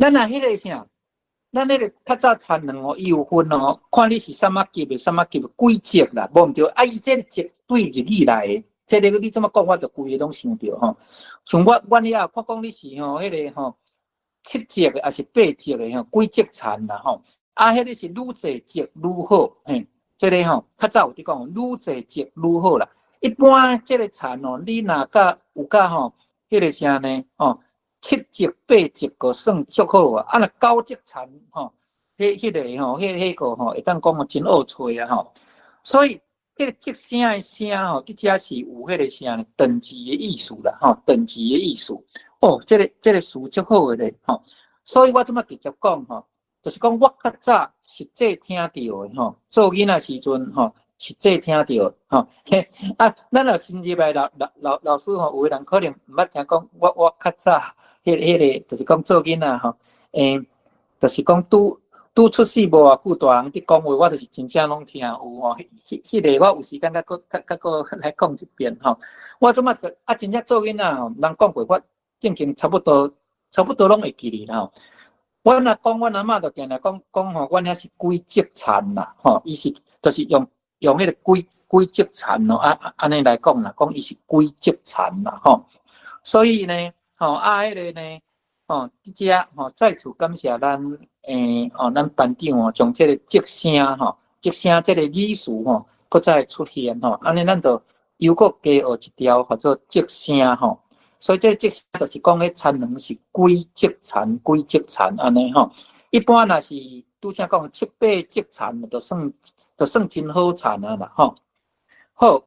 咱若迄个啥，咱迄个较早产能哦，伊有分哦，看你是什么级的，什么级的规则啦，无毋对。啊，伊这个级对日语来的，这个你怎么讲，我就规个拢想着吼。像我了看讲你是吼，迄个吼7级的，还是8级的吼，规则产啦吼。啊，迄个是愈侪级愈好，嘿，这个吼较早有伫讲，愈侪级愈好啦。一般这个产哦，你若甲有甲吼，迄个啥呢？哦，7级8级个算足好啊。啊，若9级产吼，迄个吼，迄个吼，会当讲哦真好吹啊吼。所以迄个级声的声吼，伫遮是有迄个啥呢？等级的意思啦，吼，等级的意思。哦，这个词足好的咧，吼。所以我即么直接讲吼，就是讲我较早实际听到的吼，做囡仔时阵吼。实际听到吼，啊，咱若新入来老师吼，有个人可能毋捌听讲，我较早迄个，就是讲做囡仔吼，就是讲拄出世无偌久，大人伫讲话，我就是真正拢听有吼。迄个我有时间甲个来讲一遍吼。我即马啊，真正做囡仔吼，人讲过，我经差不多拢会记哩啦吼。我若讲，阮阿嬷就定来讲吼，阮遐是规则产啦吼，伊是就是用迄个规则产咯，安尼来讲啦，讲伊是规则产啦吼。所以呢，迄个呢，伫遮再次感谢咱咱班长哦，将这个即声即声这个语词搁再出现安尼咱就又搁加学一条叫做即声吼。所以这即声就是讲迄产能是规则产安尼吼。一般若是拄则讲7、8级产，就算真好产啊啦吼。好，